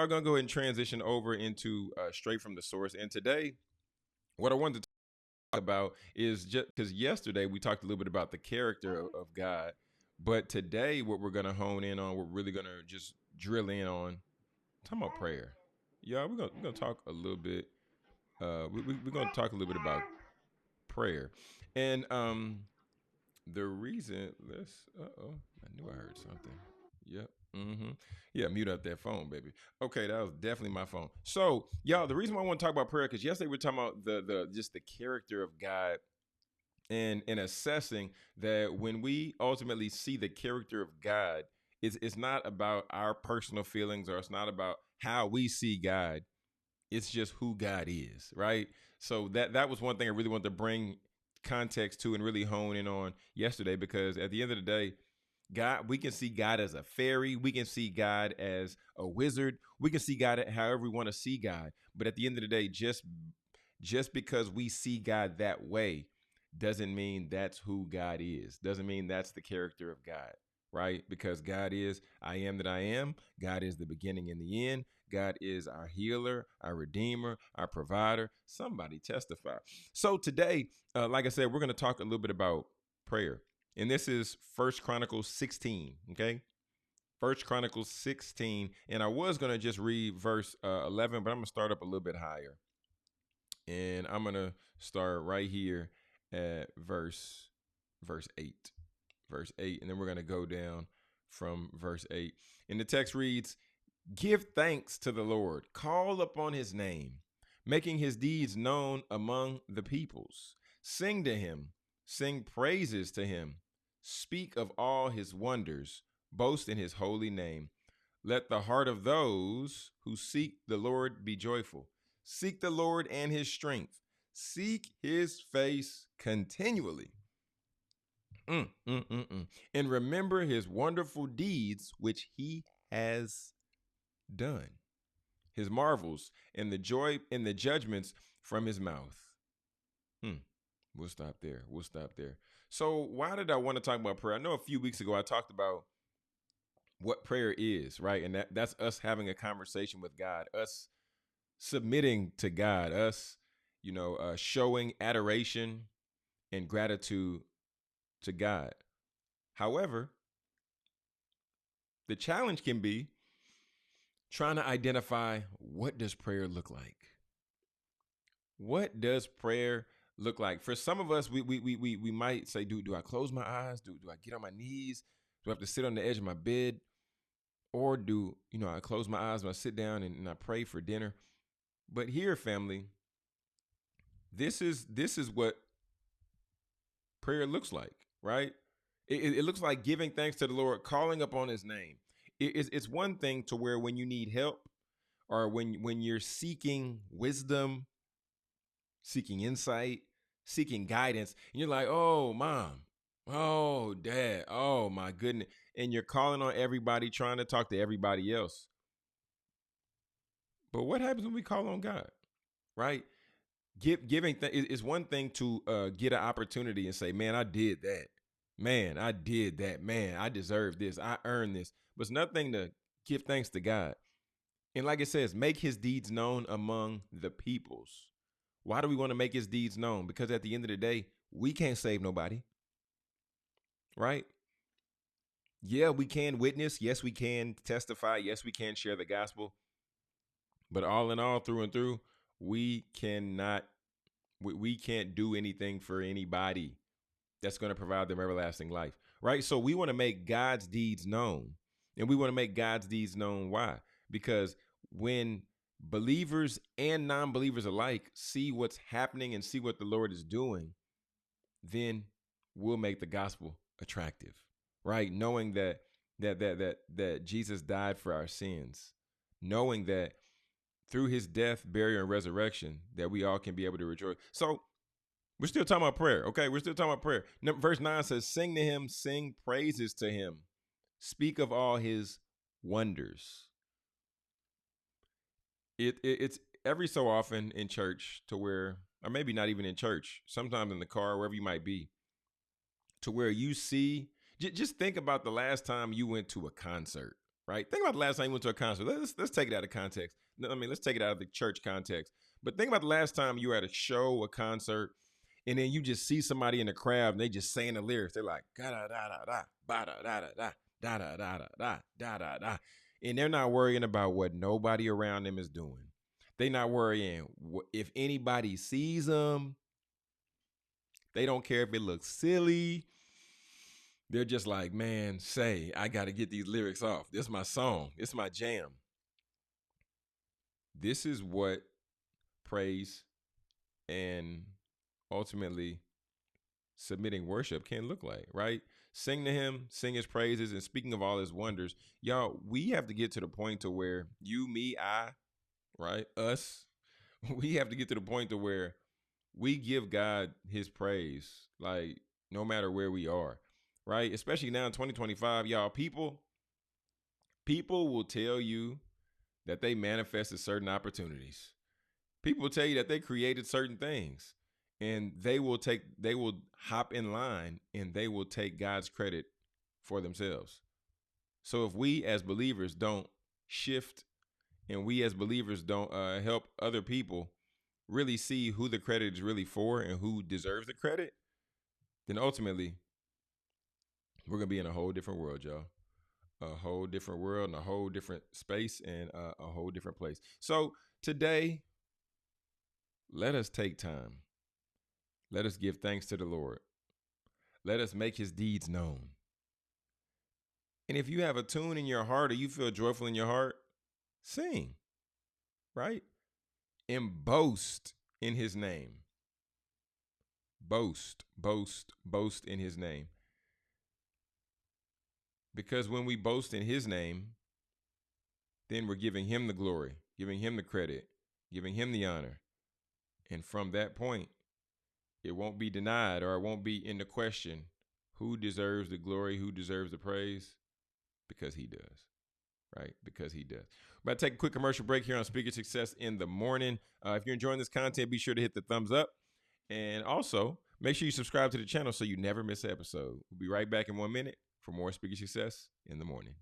We're going to go ahead and transition over into straight from the source. And today, what I wanted to talk about is just because yesterday we talked a little bit about the character of God, but today what we're going to hone in on, we're really going to just drill in on talking about prayer. Yeah, we're gonna talk a little bit. We're gonna talk a little bit about prayer, and the reason. Let's. I knew I heard something. Yep. Mm-hmm. Yeah, mute up that phone, baby. Okay, that was definitely my phone. So, y'all, the reason why I want to talk about prayer because yesterday we were talking about the just the character of God and assessing that when we ultimately see the character of God, it's not about our personal feelings or it's not about how we see God. It's just who God is, right? So that was one thing I really wanted to bring context to and really hone in on yesterday because at the end of the day, God, we can see God as a fairy. We can see God as a wizard. We can see God however we want to see God. But at the end of the day, just because we see God that way doesn't mean that's who God is. Doesn't mean that's the character of God, right? Because God is I am that I am. God is the beginning and the end. God is our healer, our redeemer, our provider. Somebody testify. So today, like I said, we're going to talk a little bit about prayer. And this is First Chronicles 16, okay? First Chronicles 16. And I was going to just read verse 11, but I'm going to start up a little bit higher. And I'm going to start right here at verse 8. Verse 8, and then we're going to go down from verse 8. And the text reads, "Give thanks to the Lord, call upon his name, making his deeds known among the peoples. Sing to him, sing praises to him, speak of all his wonders, boast in his holy name. Let the heart of those who seek the Lord be joyful. Seek the Lord and his strength. Seek his face continually. And remember his wonderful deeds which he has done, his marvels and the joy and the judgments from his mouth." We'll stop there. We'll stop there. So why did I want to talk about prayer? I know a few weeks ago I talked about what prayer is, right? And that's us having a conversation with God, us submitting to God, us, showing adoration and gratitude to God. However, the challenge can be trying to identify, what does prayer look like? What does prayer look like? For some of us, we might say, do I close my eyes? Do I get on my knees? Do I have to sit on the edge of my bed? Or do, I close my eyes and I sit down and I pray for dinner? But here, family, this is what prayer looks like, right? It looks like giving thanks to the Lord, calling upon his name. It's one thing to where when you need help or when you're seeking wisdom, seeking insight, seeking guidance, and you're like, oh, mom, oh, dad, oh, my goodness. And you're calling on everybody, trying to talk to everybody else. But what happens when we call on God, right? Giving is one thing to get an opportunity and say, man, I did that. Man, I did that. Man, I deserve this. I earned this. But it's nothing to give thanks to God. And like it says, make his deeds known among the peoples. Why do we want to make his deeds known? Because at the end of the day, we can't save nobody, right? Yeah, we can witness. Yes, we can testify. Yes, we can share the gospel. But all in all, through and through, we can't do anything for anybody that's going to provide them everlasting life, right? So we want to make God's deeds known. And we want to make God's deeds known. Why? Because when believers and non-believers alike see what's happening and see what the Lord is doing, then we'll make the gospel attractive, right? Knowing that Jesus died for our sins, knowing that through his death, burial, and resurrection, that we all can be able to rejoice. So we're still talking about prayer, okay? We're still talking about prayer. Verse 9 says, sing to him, sing praises to him, speak of all his wonders. It's every so often in church to where, or maybe not even in church, sometimes in the car, wherever you might be, to where you see, just think about the last time you went to a concert, right? Think about the last time you went to a concert. Let's take it out of context. I mean, let's take it out of the church context. But think about the last time you were at a show, a concert, and then you just see somebody in the crowd and they just saying the lyrics. They're like, da da da da da, ba da da da da, da da da da da da da, and they're not worrying about what nobody around them is doing. They're not worrying if anybody sees them. They don't care if it looks silly. They're just like, man, I got to get these lyrics off. This is my song. This is my jam. This is what praise and ultimately submitting worship can look like, right? Sing to him, sing his praises, and speaking of all his wonders, y'all, we have to get to the point to where you, me, I, right, us, we have to get to the point to where we give God his praise, like no matter where we are, right? Especially now in 2025, y'all, people will tell you that they manifested certain opportunities. People will tell you that they created certain things, and they will hop in line and they will take God's credit for themselves. So if we as believers don't shift, and we as believers don't help other people really see who the credit is really for and who deserves the credit, then ultimately we're going to be in a whole different world, y'all. A whole different world and a whole different space and a whole different place. So today, let us take time. Let us give thanks to the Lord. Let us make his deeds known. And if you have a tune in your heart or you feel joyful in your heart, sing, right? And boast in his name. Boast, boast, boast in his name. Because when we boast in his name, then we're giving him the glory, giving him the credit, giving him the honor. And from that point, it won't be denied, or it won't be in the question who deserves the glory, who deserves the praise, because he does, right? Because he does. We're about to take a quick commercial break here on Speaker Success in the Morning. If you're enjoying this content, be sure to hit the thumbs up. And also, make sure you subscribe to the channel so you never miss an episode. We'll be right back in 1 minute for more Speaker Success in the Morning.